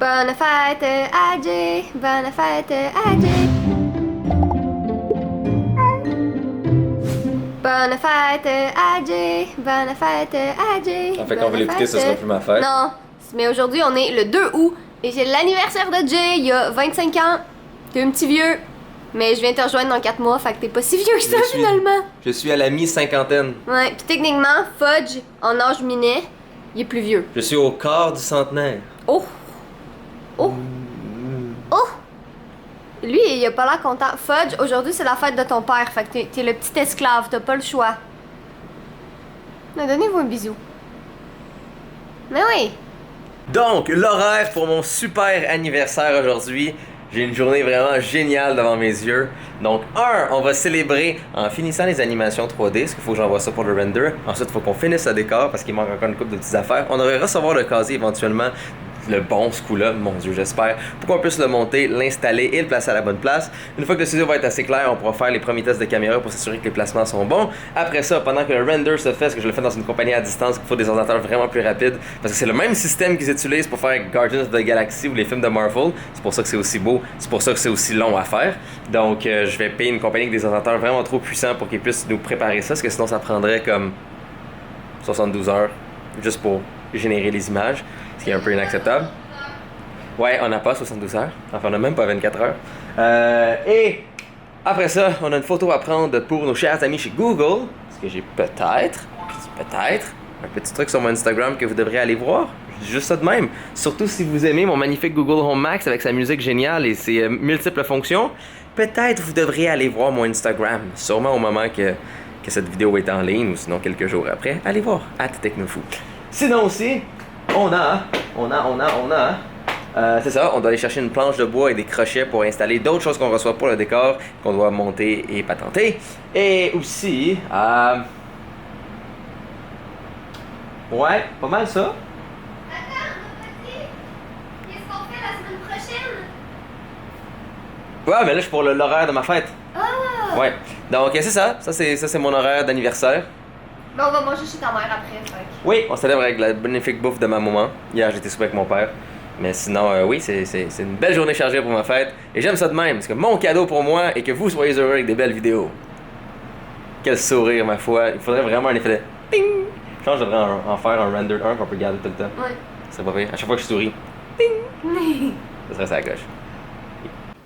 Bonne fête à Jay, bonne fête à Jay. Bonne fête à Jay, bonne fête à Jay. En fait, quand on va l'écouter, ce sera plus ma fête. Non, mais aujourd'hui, on est le 2 août et c'est l'anniversaire de Jay. Il y a 25 ans. T'es un petit vieux. Mais je viens te rejoindre dans 4 mois, fait que t'es pas si vieux que ça finalement. Je suis à la mi-cinquantaine. Ouais, pis techniquement, Fudge, en âge minet, il est plus vieux. Je suis au quart du centenaire. Oh! Oh! Oh! Lui, il a pas l'air content. Fudge, aujourd'hui c'est la fête de ton père, fait que t'es le petit esclave, t'as pas le choix. Mais donnez-vous un bisou. Mais oui! Donc, l'horaire pour mon super anniversaire aujourd'hui. J'ai une journée vraiment géniale devant mes yeux. Donc, on va célébrer en finissant les animations 3D, parce qu'il faut que j'envoie ça pour le render. Ensuite, il faut qu'on finisse le décor, parce qu'il manque encore une couple de petites affaires. On devrait recevoir le casier éventuellement, le bon ce coup-là, mon Dieu, j'espère, pour qu'on puisse le monter, l'installer et le placer à la bonne place. Une fois que le studio va être assez clair, on pourra faire les premiers tests de caméra pour s'assurer que les placements sont bons. Après ça, pendant que le render se fait, parce que je le fais dans une compagnie à distance, il faut des ordinateurs vraiment plus rapides, parce que c'est le même système qu'ils utilisent pour faire Guardians of the Galaxy ou les films de Marvel. C'est pour ça que c'est aussi beau, c'est pour ça que c'est aussi long à faire. Donc, je vais payer une compagnie avec des ordinateurs vraiment trop puissants pour qu'ils puissent nous préparer ça, parce que sinon ça prendrait comme 72 heures juste pour générer les images, ce qui est un peu inacceptable. Ouais, on n'a pas 72 heures. Enfin, on n'a même pas 24 heures. Et après ça, on a une photo à prendre pour nos chers amis chez Google. Parce que j'ai peut-être un petit truc sur mon Instagram que vous devriez aller voir. Je dis juste ça de même. Surtout si vous aimez mon magnifique Google Home Max avec sa musique géniale et ses multiples fonctions. Peut-être vous devriez aller voir mon Instagram. Sûrement au moment que cette vidéo est en ligne ou sinon quelques jours après. Allez voir, @technofou. Sinon aussi, on a c'est ça, on doit aller chercher une planche de bois et des crochets pour installer d'autres choses qu'on reçoit pour le décor, qu'on doit monter et patenter. Et aussi, ouais, pas mal ça. Attends, qu'est-ce qu'on fait la semaine prochaine? Ouais, mais là, je suis pour l'horaire de ma fête. Ah! Ouais, donc c'est ça. Ça, c'est mon horaire d'anniversaire. Ben, on va manger chez ta mère après, fait. Oui, on célèbre avec la magnifique bouffe de ma maman. Hier, j'étais souper avec mon père. Mais sinon, oui, c'est une belle journée chargée pour ma fête. Et j'aime ça de même, parce que mon cadeau pour moi est que vous soyez heureux avec des belles vidéos. Quel sourire, ma foi. Il faudrait vraiment un effet de ping. Je pense que je devrais en faire un render 1 qu'on peut garder tout le temps. Ouais. C'est pas vrai. À chaque fois que je souris, ping. Ça serait ça à gauche.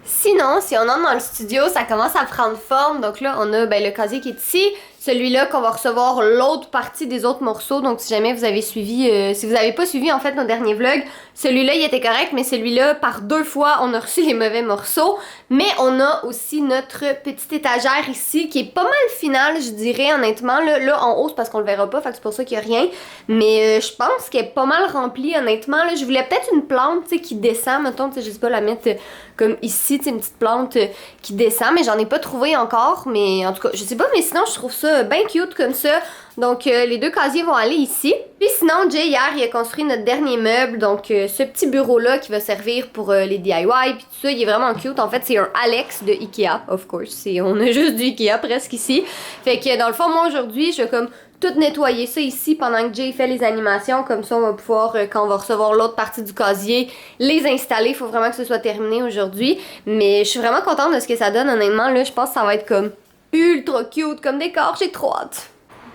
Sinon, si on entre dans le studio, ça commence à prendre forme. Donc là, on a le casier qui est ici. Celui-là qu'on va recevoir l'autre partie des autres morceaux. Donc si jamais vous avez suivi, si vous n'avez pas suivi en fait nos derniers vlogs, celui-là il était correct, mais celui-là par 2 fois on a reçu les mauvais morceaux. Mais on a aussi notre petite étagère ici qui est pas mal finale, je dirais honnêtement. Là en haut c'est parce qu'on le verra pas, fait que c'est pour ça qu'il y a rien. Mais je pense qu'elle est pas mal remplie honnêtement. Là, je voulais peut-être une plante qui descend, mettons, je sais pas, la mettre comme ici, une petite plante qui descend, mais j'en ai pas trouvé encore. Mais en tout cas, je sais pas, mais sinon je trouve ça bien cute comme ça. Donc les 2 casiers vont aller ici. Puis sinon, Jay hier il a construit notre dernier meuble. Donc ce petit bureau là qui va servir pour les DIY puis tout ça, il est vraiment cute. En fait c'est un Alex de Ikea, of course. On a juste du Ikea presque ici. Fait que dans le fond moi aujourd'hui je vais comme tout nettoyer ça ici pendant que Jay fait les animations. Comme ça on va pouvoir, quand on va recevoir l'autre partie du casier, les installer. Il faut vraiment que ce soit terminé aujourd'hui. Mais je suis vraiment contente de ce que ça donne honnêtement. Là je pense que ça va être comme ultra cute comme décor, j'ai trop hâte.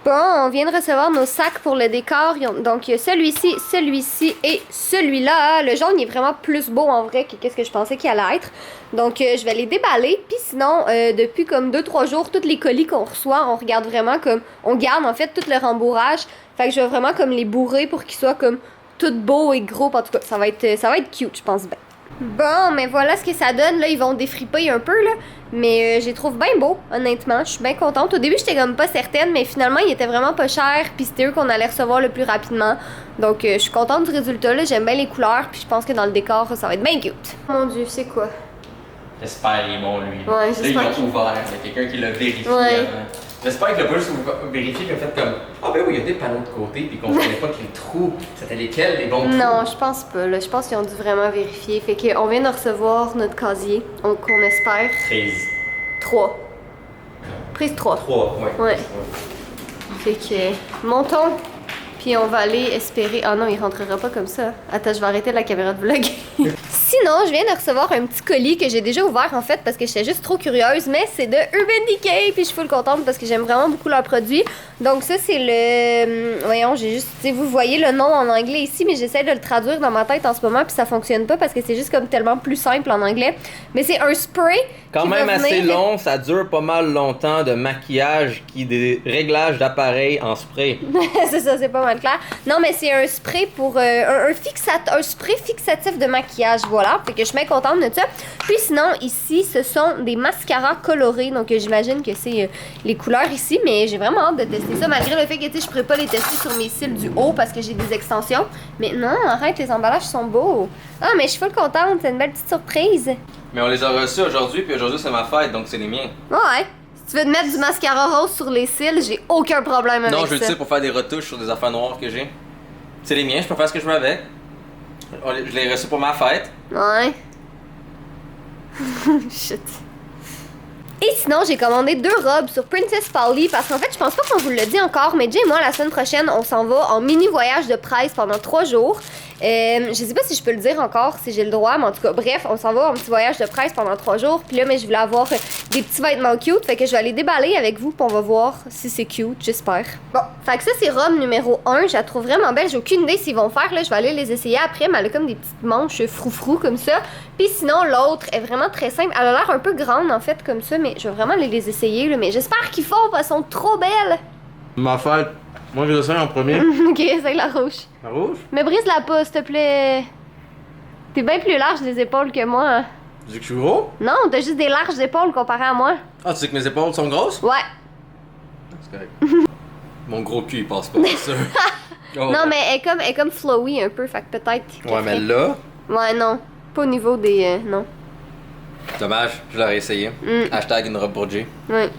Bon, on vient de recevoir nos sacs pour le décor. Donc, il y a celui-ci et celui-là. Le jaune, il est vraiment plus beau en vrai que qu'est-ce que je pensais qu'il allait être. Donc, je vais les déballer. Puis sinon, depuis comme 2-3 jours, tous les colis qu'on reçoit, on regarde vraiment comme... On garde en fait tout le rembourrage. Fait que je vais vraiment comme les bourrer pour qu'ils soient comme tout beaux et gros. En tout cas, ça va être cute, je pense bien. Bon, mais voilà ce que ça donne. Là, ils vont défriper un peu, là. Mais je les trouve bien beaux, honnêtement. Je suis bien contente. Au début, j'étais comme pas certaine, mais finalement, ils étaient vraiment pas chers. Puis c'était eux qu'on allait recevoir le plus rapidement. Donc, je suis contente du résultat, là. J'aime bien les couleurs. Puis je pense que dans le décor, ça va être bien cute. Mon Dieu, c'est quoi? J'espère qu'il est bon, lui. Ouais, là, j'espère ils l'ont ouvert. Il y a quelqu'un qui l'a vérifié. Ouais. Avant. J'espère qu'il l'a pas juste vérifié qu'il a fait comme ah ben oui, il y a des panneaux de côté, puis qu'on savait pas que les trous, c'était lesquels les bons trous. Non, je pense pas. Là. Je pense qu'ils ont dû vraiment vérifier. Fait qu'on vient de recevoir notre casier. Donc, on espère. 3. Prise 3. 3, ouais. Ouais. Fait que montons. Puis on va aller espérer. Ah non, il rentrera pas comme ça. Attends, je vais arrêter la caméra de vlog. Sinon, je viens de recevoir un petit colis que j'ai déjà ouvert en fait parce que j'étais juste trop curieuse, mais c'est de Urban Decay, puis je suis full contente parce que j'aime vraiment beaucoup leurs produits. Donc ça c'est le... Voyons, j'ai juste... Vous voyez le nom en anglais ici, mais j'essaie de le traduire dans ma tête en ce moment, puis ça fonctionne pas parce que c'est juste comme tellement plus simple en anglais. Mais c'est un spray. Quand qui même va assez venir- long, ça dure pas mal longtemps de maquillage, des réglages d'appareil en spray. C'est ça, c'est pas mal clair. Non, mais c'est un spray pour un spray fixatif de maquillage, voilà. Fait que je suis bien contente de ça. Puis sinon, ici, ce sont des mascaras colorés. Donc j'imagine que c'est les couleurs ici, mais j'ai vraiment hâte de tester ça, malgré le fait que je pourrais pas les tester sur mes cils du haut parce que j'ai des extensions. Mais non, arrête, les emballages sont beaux. Ah, mais je suis full contente, c'est une belle petite surprise. Mais on les a reçus aujourd'hui, puis aujourd'hui c'est ma fête, donc c'est les miens. Ouais. Si tu veux te mettre du mascara rose sur les cils, j'ai aucun problème avec ça. Non, je le sais pour faire des retouches sur des affaires noires que j'ai. C'est les miens, je peux faire ce que je veux avec. Je l'ai reçu pour ma fête. Ouais. Shit. Et sinon, j'ai commandé 2 robes sur Princess Polly parce qu'en fait, je pense pas qu'on vous le dit encore, mais Jay et moi, la semaine prochaine, on s'en va en mini voyage de presse pendant 3 jours. Je sais pas si je peux le dire encore, si j'ai le droit, mais en tout cas, bref, on s'en va en petit voyage de presse pendant 3 jours. Puis là, mais je voulais avoir des petits vêtements cute, fait que je vais aller déballer avec vous, puis on va voir si c'est cute, j'espère. Bon, fait que ça, c'est robe numéro 1. Je la trouve vraiment belle. J'ai aucune idée s'ils vont faire, là. Je vais aller les essayer après, mais elle a comme des petites manches froufrou comme ça. Puis sinon, l'autre est vraiment très simple. Elle a l'air un peu grande, en fait, comme ça, mais je vais vraiment aller les essayer, là. Mais j'espère qu'ils font, parce qu'elles sont trop belles. Ma fête. Moi, je le sais en premier. Ok, c'est la rouge. La rouge? Mais brise-la pas, s'il te plaît. T'es bien plus large des épaules que moi. Hein. Tu dis que je suis gros? Non, t'as juste des larges épaules comparé à moi. Ah, tu sais que mes épaules sont grosses? Ouais. C'est correct. Mon gros cul, il passe pas, c'est sûr. Oh. Non, mais elle est comme flowy un peu, fait que peut-être. Ouais, mais là, Ouais, non. Pas au niveau des. Non. dommage, je l'aurais essayé. Hashtag une robe pour Jay. Ouais.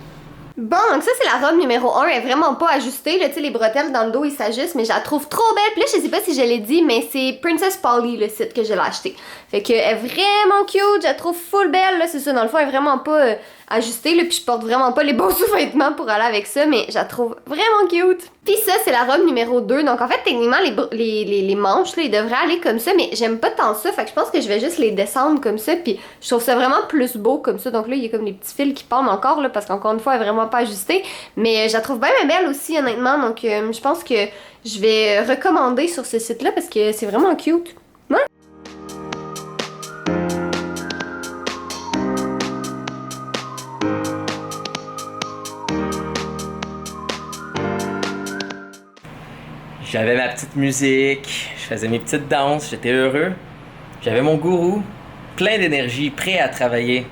Bon, donc ça, c'est la robe numéro 1. Elle est vraiment pas ajustée. Là, tu sais, les bretelles dans le dos, ils s'ajustent, mais je la trouve trop belle. Puis là, je sais pas si je l'ai dit, mais c'est Princess Polly, le site que je l'ai acheté. Fait que elle est vraiment cute. Je la trouve full belle. Là, c'est ça. Dans le fond, elle est vraiment pas ajustée. Là, puis je porte vraiment pas les beaux sous-vêtements pour aller avec ça, mais je la trouve vraiment cute. Puis ça, c'est la robe numéro 2. Donc en fait, techniquement, les manches, là, ils devraient aller comme ça, mais j'aime pas tant ça. Fait que je pense que je vais juste les descendre comme ça. Puis je trouve ça vraiment plus beau comme ça. Donc là, il y a comme des petits fils qui pendent encore, là, parce qu'encore une fois, elle est vraiment pas ajustée. Mais je la trouve bien belle aussi, honnêtement. Donc je pense que je vais recommander sur ce site-là parce que c'est vraiment cute. Ouais. J'avais ma petite musique, je faisais mes petites danses, j'étais heureux. J'avais mon gourou, plein d'énergie, prêt à travailler.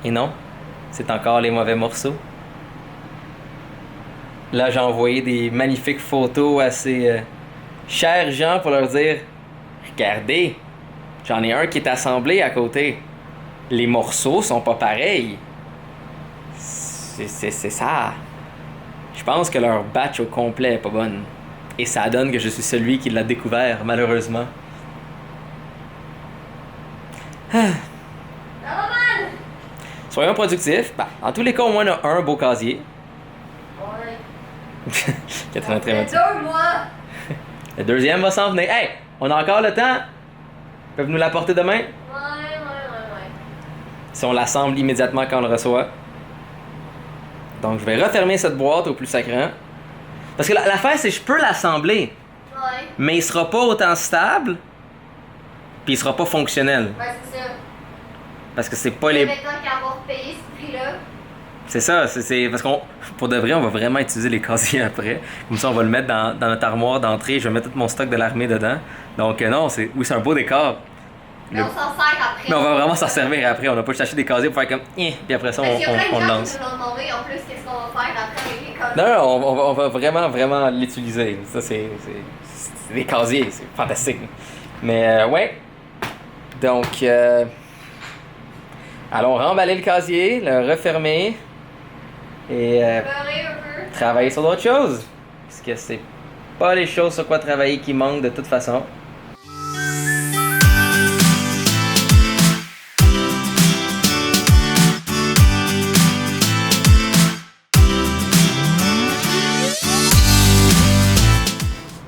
Et non, c'est encore les mauvais morceaux. Là, j'ai envoyé des magnifiques photos à ces chers gens pour leur dire « Regardez, j'en ai un qui est assemblé à côté. Les morceaux sont pas pareils. » C'est ça. Je pense que leur batch au complet est pas bonne. Et ça donne que je suis celui qui l'a découvert, malheureusement. Soyons productifs. Bah, en tous les cas, au moins, on a un beau casier. Ouais. Catherine est très motivée. 2 mois. Le deuxième va s'en venir. Hey, on a encore le temps. Ils peuvent nous l'apporter demain. Ouais. Si on l'assemble immédiatement quand on le reçoit. Donc, je vais refermer cette boîte au plus sacrant. Parce que l'affaire, c'est que je peux l'assembler. Ouais. Mais il sera pas autant stable. Puis il sera pas fonctionnel. Ouais, c'est ça. Parce que c'est pas les. Maintenant qu'avoir payé ce prix-là. C'est ça, c'est parce qu'on. Pour de vrai, on va vraiment utiliser les casiers après. Comme ça, on va le mettre dans notre armoire d'entrée. Je vais mettre tout mon stock de l'armée dedans. Donc, non, oui, c'est un beau décor. Mais on s'en sert après. Mais on va vraiment s'en servir après. On n'a pas juste acheté des casiers pour faire comme. Puis après ça, Parce qu'il y a plein de on gens lance. qui nous ont demandé en plus qu'est-ce qu'on va faire après avec les casiers. Non, on va vraiment l'utiliser. Ça, c'est des casiers, c'est fantastique. Mais, ouais. Donc, allons remballer le casier, le refermer et Beurrer un peu. travailler sur d'autres choses. Parce que c'est pas les choses sur quoi travailler qui manquent de toute façon.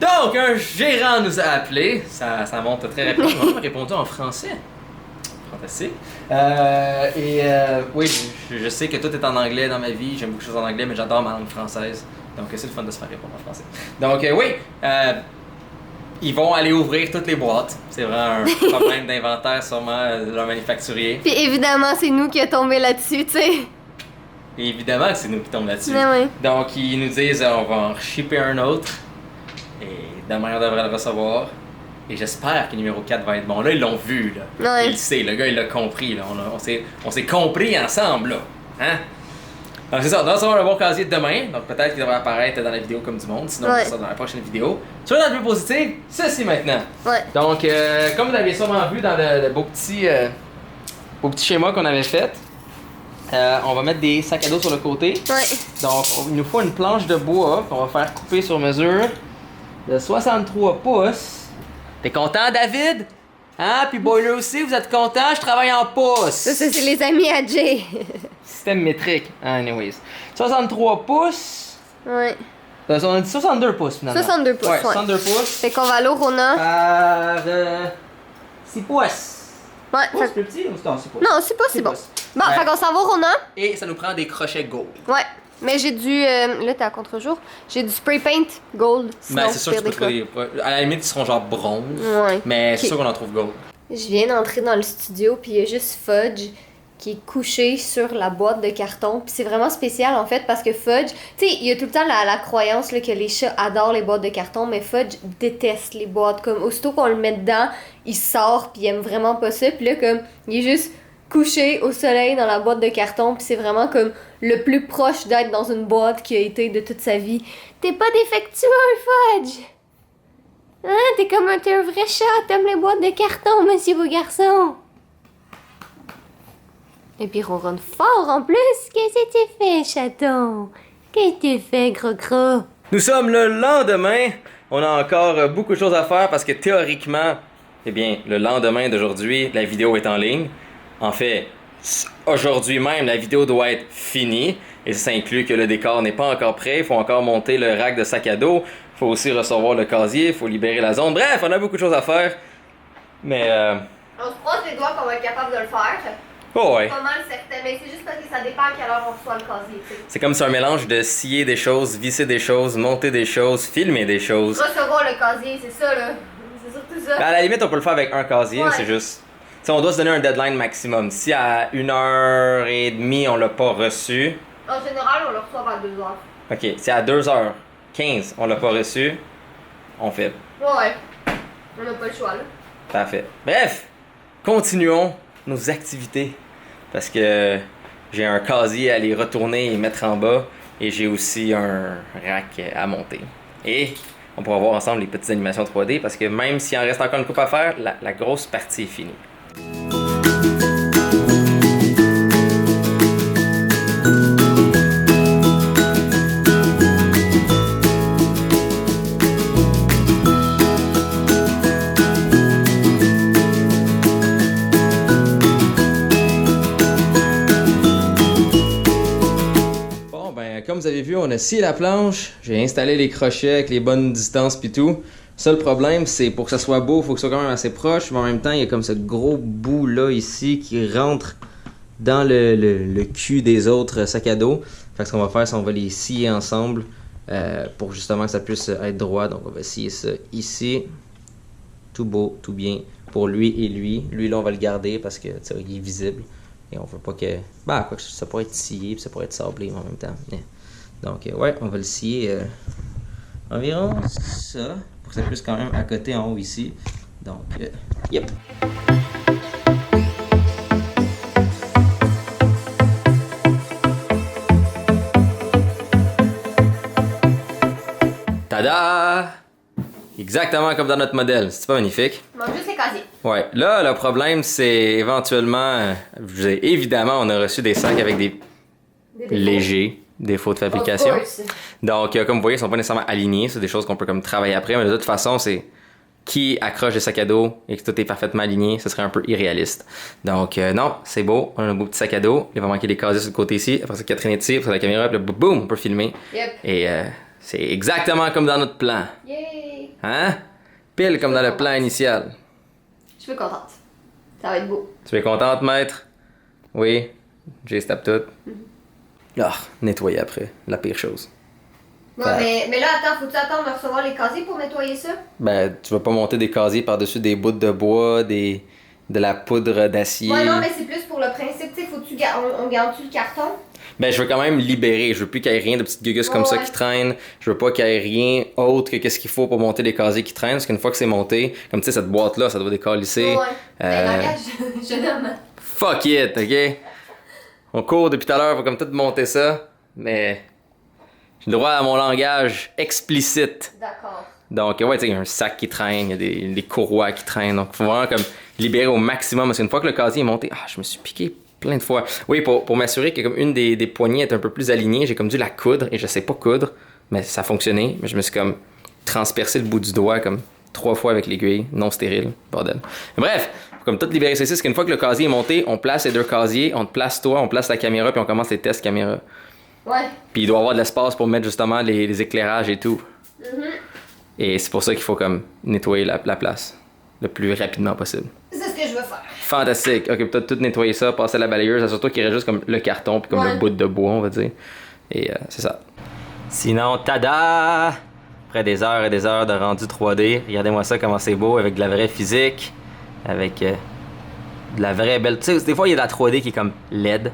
Donc, un gérant Vincent nous a appelé. Ça monte très rapidement. Il m'a répondu en français. Fantastique. Oui, je sais que tout est en anglais dans ma vie. J'aime beaucoup de choses en anglais, mais j'adore ma langue française. Donc, c'est le fun de se faire répondre en français. Donc, oui, ils vont aller ouvrir toutes les boîtes. C'est vraiment un problème d'inventaire, sûrement, de leur manufacturier. Puis évidemment, c'est nous qui a tombé là-dessus, tu sais. Et évidemment que c'est nous qui tombons là-dessus. Mais oui. Donc, ils nous disent on va en shipper un autre. Et demain, on devrait le recevoir. Et j'espère que le numéro 4 va être bon. Là, ils l'ont vu, là. Ouais. Il le sait, le gars, il l'a compris, là. On s'est compris ensemble, là. Hein? Donc, c'est ça. On va recevoir le bon casier demain. Donc, peut-être qu'il devrait apparaître dans la vidéo comme du monde. Sinon, Ouais. c'est ça dans la prochaine vidéo. Sur la plus positive, ceci maintenant. Ouais. Donc, comme vous l'avez sûrement vu dans le beau petit schéma qu'on avait fait, on va mettre des sacs à dos sur le côté. Ouais. Donc, il nous faut une planche de bois qu'on va faire couper sur mesure de 63 pouces. T'es content, David? Hein? Puis Boiler aussi, vous êtes content? Je travaille en pouces. Ça, c'est les amis à Jay. Système métrique. Anyways. 63 pouces. Ouais. On a dit 62 pouces finalement. 62 pouces, Ouais, ouais. 62 pouces. Fait qu'on va aller au Rona. Par 6 pouces. Ouais. C'est plus petit ou c'est 6 pouces? Non, c'est pas, c'est bon. pouces. Bon, Ouais. fait qu'on s'en va au Rona. Et ça nous prend des crochets gold. Ouais. Mais j'ai du. Là, t'es à contre-jour. J'ai du spray paint gold. Sinon, Ben, c'est sûr que tu peux pire des trouver. À la limite, ils seront genre bronze. Ouais. Mais c'est Ok. sûr qu'on en trouve gold. Je viens d'entrer dans le studio, puis il y a juste Fudge qui est couché sur la boîte de carton. Puis c'est vraiment spécial en fait parce que Fudge, tu sais, il y a tout le temps la croyance là, que les chats adorent les boîtes de carton, mais Fudge déteste les boîtes. Comme aussitôt qu'on le met dedans, il sort, puis il aime vraiment pas ça. Puis là, comme, il est juste couché au soleil dans la boîte de carton, puis c'est vraiment comme le plus proche d'être dans une boîte qu'il a été de toute sa vie. T'es pas défectueux, Fudge! Hein, t'es un vrai chat, t'aimes les boîtes de carton, monsieur beau garçon. Et puis ronronne fort en plus. Qu'est-ce que tu fais, chaton? Qu'est-ce que tu fais, gros? Nous sommes le lendemain. On a encore beaucoup de choses à faire parce que théoriquement, eh bien, le lendemain d'aujourd'hui, la vidéo est en ligne. En fait, aujourd'hui même, la vidéo doit être finie. Et ça inclut que le décor n'est pas encore prêt. Il faut encore monter le rack de sac à dos. Il faut aussi recevoir le casier. Il faut libérer la zone. Bref, on a beaucoup de choses à faire. Mais On se croise les doigts qu'on va être capable de le faire. oh ouais. Pas mal certain, mais c'est juste parce que ça dépend à quelle heure on reçoit le casier, tu sais. C'est comme c'est un mélange de scier des choses, visser des choses, monter des choses, filmer des choses. Recevoir le casier, c'est ça, là. C'est surtout ça. À la limite, on peut le faire avec un casier, Ouais. c'est juste. Tu sais, on doit se donner un deadline maximum. Si à 1h30 on l'a pas reçu, En général, on le reçoit vers 2 heures. ok, si à 2h15 on l'a pas reçu, on fait. Ouais. On n'a pas le choix, là. Parfait. Bref, continuons nos activités. Parce que j'ai un casier à aller retourner et mettre en bas. Et j'ai aussi un rack à monter. Et on pourra voir ensemble les petites animations 3D. Parce que même s'il en reste encore une coupe à faire, la grosse partie est finie. Bon, ben, comme vous avez vu, on a scié la planche. J'ai installé les crochets avec les bonnes distances pis tout. Seul problème, c'est pour que ça soit beau, faut que ce soit quand même assez proche. Mais en même temps, il y a comme ce gros bout là ici qui rentre dans le cul des autres sacs à dos. Fait que ce qu'on va faire, c'est qu'on va les scier ensemble pour justement que ça puisse être droit. Donc on va scier ça ici. Tout beau, tout bien pour lui et lui. Lui là, on va le garder parce que tu sais, il est visible. Et on veut pas que. Bah, quoi que ça pourrait être scié, puis ça pourrait être sablé en même temps. Mais... Donc, ouais, on va le scier environ ça, pour que ça puisse quand même accoter en haut ici. Donc, yep. Tada! Exactement comme dans notre modèle. C'est pas magnifique? Il manque juste les casiers. Ouais. Là, le problème, c'est éventuellement... évidemment, on a reçu des sacs avec des légers défauts de fabrication. Of course. Donc, comme vous voyez, ils sont pas nécessairement alignés. C'est des choses qu'on peut comme travailler après. Mais de toute façon, c'est qui accroche des sacs à dos et que tout est parfaitement aligné, ce serait un peu irréaliste. Donc, non, c'est beau. On a un beau petit sac à dos. Il va manquer des casiers sur le côté ici. Après ça, Catherine est ici. Après la caméra, puis là, boum, on peut filmer. Yep. Et c'est exactement comme dans notre plan. Yay! Hein? Pile comme dans le plan initial. Je suis contente. Ça va être beau. Tu es contente, maître? Oui. J'ai tape tout. Ah, nettoyer après, la pire chose. Ouais, mais là, attends, faut-tu attendre de recevoir les casiers pour nettoyer ça? Ben, tu vas pas monter des casiers par-dessus des bouts de bois, de la poudre d'acier. Ouais, non, mais c'est plus pour le principe, tu sais, faut-tu on garde-tu le carton? Ben, je veux quand même libérer. Je veux plus qu'il y ait rien de petites gugus comme ça qui traînent. Je veux pas qu'il y ait rien autre que qu'est-ce qu'il faut pour monter les casiers qui traînent. Parce qu'une fois que c'est monté, comme tu sais, cette boîte-là, ça doit décalisser. Ouais. Ben, langage, jeune homme. Fuck it, ok? On court depuis tout à l'heure pour comme tout monter ça. Mais j'ai le droit à mon langage explicite. D'accord. Donc, ouais, tu sais, il y a un sac qui traîne, il y a des courroies qui traînent. Donc, il faut vraiment comme libérer au maximum. Parce qu'une fois que le casier est monté, je me suis piqué plein de fois. Oui, pour m'assurer que comme une des poignées est un peu plus alignée, j'ai comme dû la coudre et je sais pas coudre, mais ça a fonctionné. Mais je me suis comme transpercé le bout du doigt comme 3 fois avec l'aiguille, non stérile, bordel. Mais bref, faut comme tout libérer ceci, c'est qu'une fois que le casier est monté, on place les 2 casiers, on te place toi, on place la caméra, puis on commence les tests caméra. Ouais. Puis il doit y avoir de l'espace pour mettre justement les éclairages et tout. Mm-hmm. Et c'est pour ça qu'il faut comme nettoyer la place le plus rapidement possible. C'est ce que je veux faire. Fantastique. Ok, peut-être tout nettoyer ça, passer à la balayeuse, assure-toi qu'il reste juste comme le carton puis comme le bout de bois, on va dire. Et c'est ça. Sinon, tada! Après des heures et des heures de rendu 3D, regardez-moi ça comment c'est beau avec de la vraie physique, avec de la vraie belle. Tu sais, des fois il y a de la 3D qui est comme LED.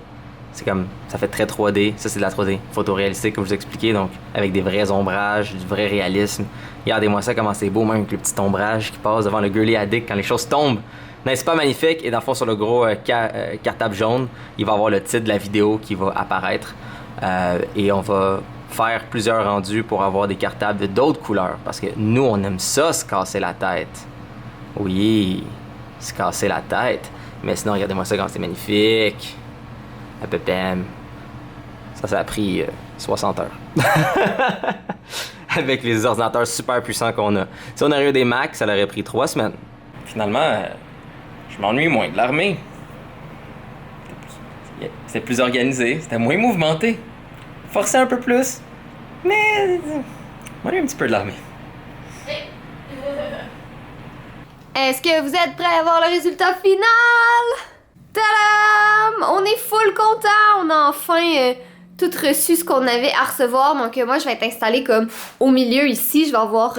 C'est comme, ça fait très 3D. Ça, c'est de la 3D photoréalistique, comme je vous ai expliqué, donc avec des vrais ombrages, du vrai réalisme. Regardez-moi ça, comment c'est beau, même avec le petit ombrage qui passe devant le girly addict quand les choses tombent. N'est-ce pas magnifique? Et dans le fond, sur le gros cartable jaune, il va y avoir le titre de la vidéo qui va apparaître. Et on va faire plusieurs rendus pour avoir des cartables d'autres couleurs. Parce que nous, on aime ça, se casser la tête. Oui, se casser la tête. Mais sinon, regardez-moi ça quand c'est magnifique. À peu près. Ça a pris 60 heures. Avec les ordinateurs super puissants qu'on a. Si on avait eu des Macs, ça aurait pris 3 semaines. Finalement, je m'ennuie moins de l'armée. C'était plus organisé, c'était moins mouvementé. Forçait un peu plus. Mais. Je m'ennuie un petit peu de l'armée. Est-ce que vous êtes prêts à voir le résultat final? Tadam! On est full content! On a enfin tout reçu ce qu'on avait à recevoir. Donc moi, je vais être installée comme au milieu ici. Je vais avoir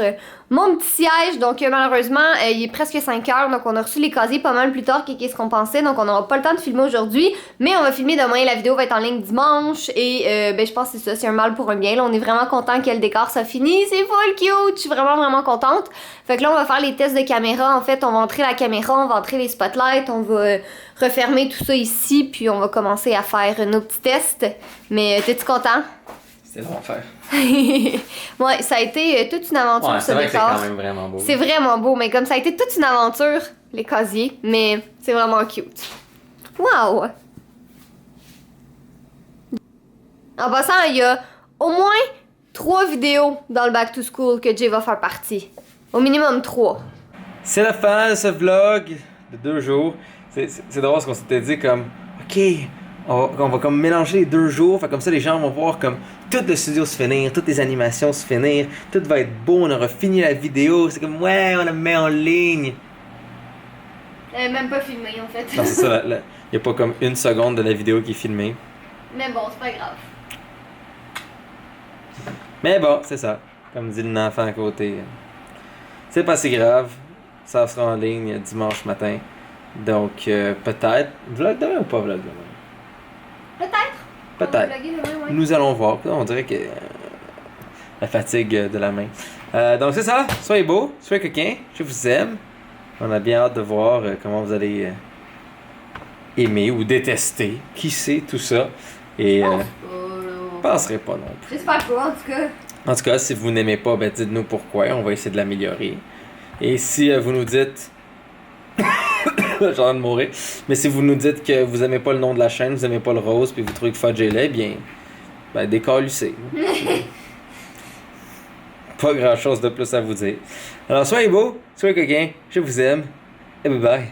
mon petit siège. Donc malheureusement, il est presque 5 heures. Donc on a reçu les casiers pas mal plus tard qu'est-ce qu'on pensait. Donc on n'aura pas le temps de filmer aujourd'hui. Mais on va filmer demain. La vidéo va être en ligne dimanche. Et je pense que c'est ça. C'est un mal pour un bien. Là, on est vraiment content que le décor soit fini. C'est full cute! Je suis vraiment contente. Fait que là, on va faire les tests de caméra. En fait, on va entrer la caméra, on va entrer les spotlights, on va refermer tout ça ici, puis on va commencer à faire nos petits tests. Mais t'es-tu content? C'était long à faire. Ouais, ça a été toute une aventure, ce décor. C'est quand même vraiment beau. C'est vraiment beau, mais comme ça a été toute une aventure, les casiers, mais c'est vraiment cute. Wow! En passant, il y a au moins 3 vidéos dans le Back to School que Jay va faire partie. Au minimum 3. C'est la fin de ce vlog de 2 jours. C'est drôle parce qu'on s'était dit comme, ok, on va comme mélanger les 2 jours, fait comme ça les gens vont voir comme tout le studio se finir, toutes les animations se finir, tout va être beau, on aura fini la vidéo, c'est comme ouais, on la met en ligne. Même pas filmé en fait. Non, c'est ça, il y a pas comme 1 seconde de la vidéo qui est filmée. Mais bon, c'est pas grave. Mais bon, c'est ça, comme dit l'enfant à côté. C'est pas si grave, ça sera en ligne dimanche matin. Donc, peut-être. Vlog demain ou pas vlog demain? Peut-être. Peut-être. Demain, ouais. Nous allons voir. On dirait que. La fatigue de la main. Donc, c'est ça. Soyez beaux, soyez coquins. Je vous aime. On a bien hâte de voir comment vous allez aimer ou détester. Qui sait tout ça. Et. Je penserai pas non plus. J'espère pas, en tout cas. En tout cas, si vous n'aimez pas, ben dites-nous pourquoi. On va essayer de l'améliorer. Et si vous nous dites. J'ai envie de mourir. Mais si vous nous dites que vous aimez pas le nom de la chaîne, vous aimez pas le rose, puis vous trouvez que Fudge est laid, bien. Ben, décalissez. Pas grand chose de plus à vous dire. Alors, soyez beaux, soyez coquins, je vous aime, et bye bye.